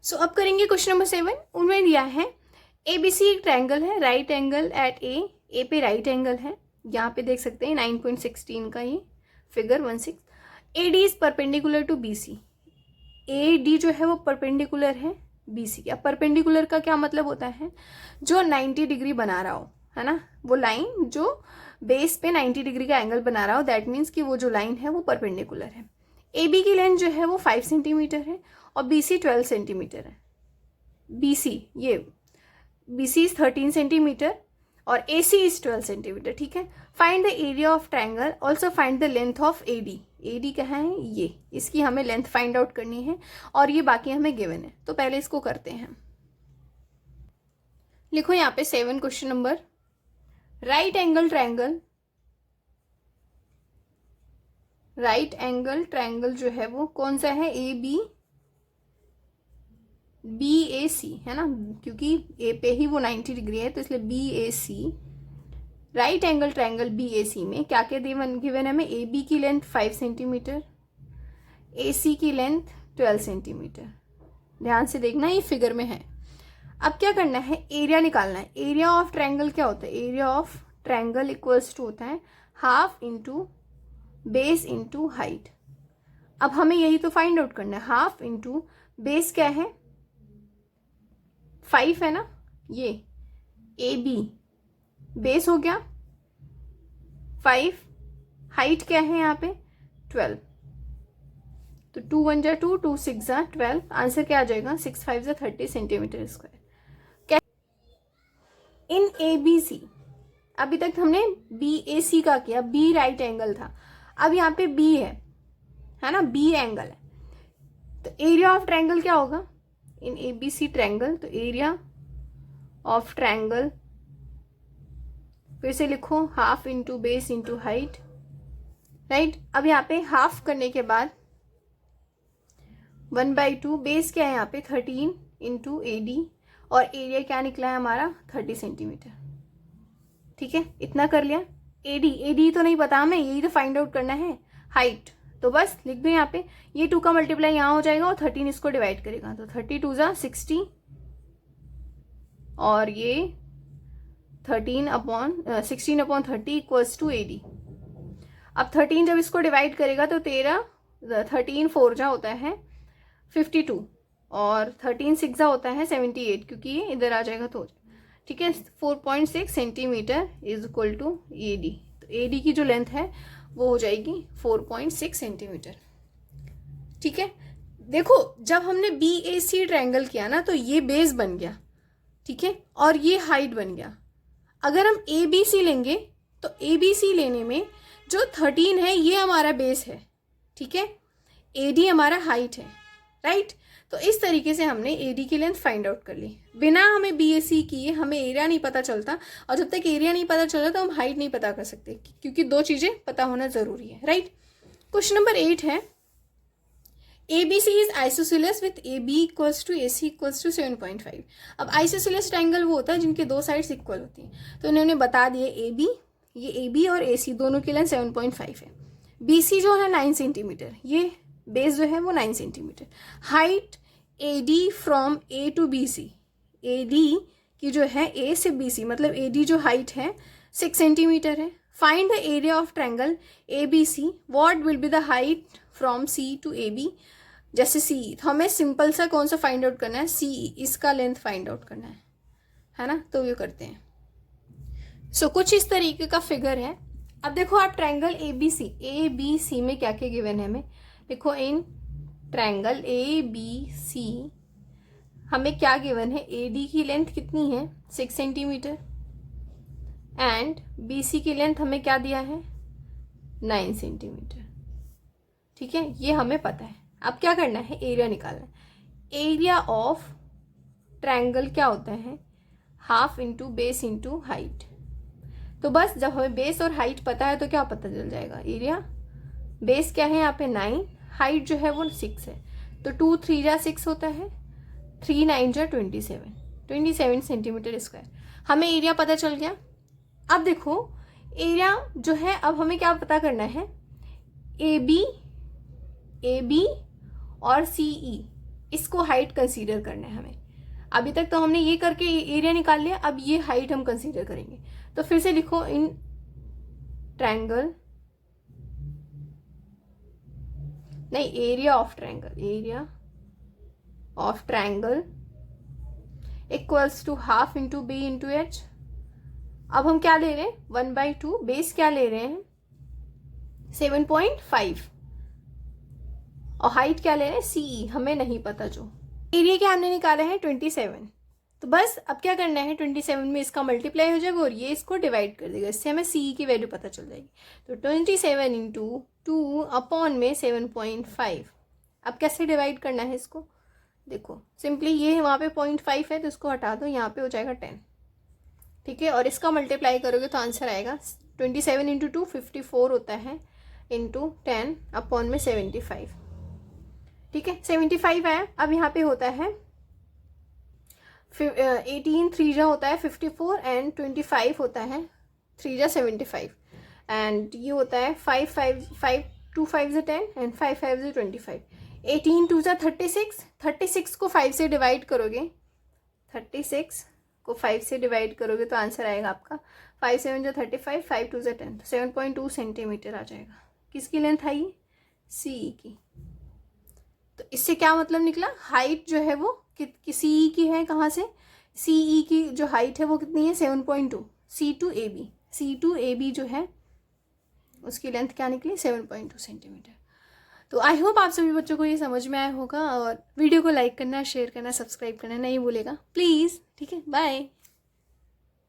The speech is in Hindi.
सो अब करेंगे क्वेश्चन नंबर 7। उनमें दिया है ABC एक ट्रायंगल है, राइट एंगल एट ए पे राइट एंगल है, यहाँ पे देख सकते हैं 9.16 का ये figure 16। AD is perpendicular to BC। AD जो है वो परपेंडिकुलर है BC। अब परपेंडिकुलर का क्या मतलब होता है, जो 90 डिग्री बना रहा हो, है ना, वो लाइन जो बेस पे 90 डिग्री का एंगल बना रहा हो, दैट मीन्स कि वो जो लाइन है वो परपेंडिकुलर है। AB की लेंथ जो है वो 5 सेंटीमीटर है और BC 12 सेंटीमीटर है। BC इज 13 सेंटीमीटर और AC इज 12 सेंटीमीटर। ठीक है, find the area of triangle, also find the length of AD कहाँ है, ये, इसकी हमें लेंथ फाइंड आउट करनी है और ये बाकी हमें गिवन है। तो पहले इसको करते हैं। लिखो यहाँ पे 7 question number, right angle triangle जो है वो कौन सा है, BAC है ना, क्योंकि A पे ही वो 90 डिग्री है तो इसलिए BAC, right angle triangle BAC में क्या क्या गिवन है हमें, AB की लेंथ 5 सेंटीमीटर, AC की लेंथ 12 सेंटीमीटर। ध्यान से देखना, ये फिगर में है। अब क्या करना है, एरिया निकालना है। एरिया ऑफ ट्रायंगल क्या होता है, area of triangle equals to होता है half into base into height. अब हमें यही तो फाइंड आउट करना है, हाफ इंटू बेस क्या है 5 है ना, ये AB बेस हो गया 5, हाइट क्या है यहाँ पे 12, तो 2 1 जा 2, 2 6 जा 12, आंसर क्या आ जाएगा 6 5 जा 30 सेंटीमीटर स्क्वायर। इन ABC, अभी तक हमने BAC का किया, B राइट एंगल था, अब यहाँ पे B है ना, B एंगल है, तो एरिया ऑफ ट्रायंगल क्या होगा इन ABC ट्रायंगल, तो एरिया ऑफ ट्रायंगल फिर से लिखो half into base into height, right. अब यहाँ पे हाफ करने के बाद 1/2, बेस क्या है यहाँ पे 13 इंटू AD और एरिया क्या निकला है हमारा 30 सेंटीमीटर। ठीक है, इतना कर लिया। AD तो नहीं पता हमें, यही तो फाइंड आउट करना है। हाइट तो बस लिख दो यहाँ पे, ये 2 का मल्टीप्लाई यहाँ हो जाएगा और 13 इसको डिवाइड करेगा, तो 32 जा 60 और ये 16/30 इक्वल्स टू AD। अब 13 जब इसको डिवाइड करेगा तो 13 4 जा होता है 52 और 13 6 जा होता है 78, क्योंकि ये इधर आ जाएगा तो ठीक है। 4.6 centimetre is equal to AD, तो AD की जो लेंथ है वो हो जाएगी 4.6 सेंटीमीटर। ठीक है, देखो जब हमने BAC ट्रायंगल किया ना तो ये बेस बन गया, ठीक है, और ये हाइट बन गया। अगर हम ABC लेंगे तो ABC लेने में जो 13 है ये हमारा बेस है, ठीक है, AD हमारा हाइट है, राइट। तो इस तरीके से हमने AD की लेंथ फाइंड आउट कर ली। बिना हमें BAC किए हमें एरिया नहीं पता चलता, और जब तक एरिया नहीं पता चलता तो हम हाइट नहीं पता कर सकते, क्योंकि 2 चीज़ें पता होना ज़रूरी है, राइट। क्वेश्चन नंबर 8 है, ABC is isosceles with AB equals to AC equals to 7.5। अब आइसोसेलेस ट्रायंगल वो होता है जिनके 2 साइड्स इक्वल होती हैं, तो इन्होंने बता दिए ये AB और AC दोनों की लेंथ 7.5 है। BC जो है 9 सेंटीमीटर, ये बेस जो है वो 9 centimetre. Height AD from A to BC, AD की जो है A से BC, मतलब AD जो हाइट है 6 सेंटीमीटर है। Find the area of triangle ABC, what will be the height from C to AB, जैसे CE, तो हमें सिंपल सा कौन सा फाइंड आउट करना है, CE, इसका लेंथ फाइंड आउट करना है ना, तो ये करते हैं। सो कुछ इस तरीके का फिगर है। अब देखो आप ट्रायंगल ABC में क्या क्या गिवन है हमें, देखो इन ट्रायंगल ABC हमें क्या गिवन है, AD की लेंथ कितनी है 6 सेंटीमीटर एंड BC की लेंथ हमें क्या दिया है 9 सेंटीमीटर। ठीक है, ये हमें पता है। अब क्या करना है, एरिया निकालना है। एरिया ऑफ ट्रायंगल क्या होता है, half into base into height. तो बस जब हमें बेस और हाइट पता है तो क्या पता चल जाएगा, एरिया, बेस क्या है यहाँ पे 9, हाइट जो है वो 6 है, तो 2 3 जा 6 होता है, 3 9 जा 27 सेंटीमीटर स्क्वायर। हमें एरिया पता चल गया। अब देखो एरिया जो है, अब हमें क्या पता करना है, AB और CE, इसको हाइट कंसीडर करना है हमें। अभी तक तो हमने ये करके एरिया निकाल लिया, अब ये हाइट हम कंसीडर करेंगे। तो फिर से लिखो, इन ट्रायंगल, नहीं area of triangle, area of triangle equals to half into B into H. अब हम क्या ले रहे हैं, 1/2, बेस क्या ले रहे हैं 7.5, और हाइट क्या ले रहे हैं सी, हमें नहीं पता। जो एरिया क्या हमने निकाला है 27, तो बस अब क्या करना है 27 में इसका मल्टीप्लाई हो जाएगा और ये इसको डिवाइड कर देगा, इससे हमें सी की वैल्यू पता चल जाएगी। तो 27 इंटू 2 अपॉन में 7.5। अब कैसे डिवाइड करना है इसको, देखो सिंपली ये वहाँ पे 0.5 है तो इसको हटा दो, यहाँ पे हो जाएगा 10, ठीक है। और इसका मल्टीप्लाई करोगे तो आंसर आएगा 27 इंटू 2 54 होता है, इंटू 10 अपॉन में 75, ठीक है 75 आया। अब यहाँ पे होता है 18 3 जा होता है 54 एंड 25 होता है 3 जा 75 एंड ये होता है 5 2 5 जा 10 एंड 5 5 जा 25। 18 2 जा 36, 36 को 5 से डिवाइड करोगे, 36 को 5 से डिवाइड करोगे तो आंसर आएगा आपका 5 7 जा 35, 5 2 जा 10, 7.2 सेंटीमीटर आ जाएगा। किसकी लेंथ आई, सी की। तो इससे क्या मतलब निकला, हाइट जो है वो सी ई की है, कहाँ से, सी ई की जो हाइट है वो कितनी है 7.2, सी टू ए बी जो है उसकी लेंथ क्या निकली 7.2 सेंटीमीटर। तो आई होप आप सभी बच्चों को ये समझ में आया होगा, और वीडियो को लाइक करना, शेयर करना, सब्सक्राइब करना नहीं भूलेगा प्लीज़, ठीक है। बाय।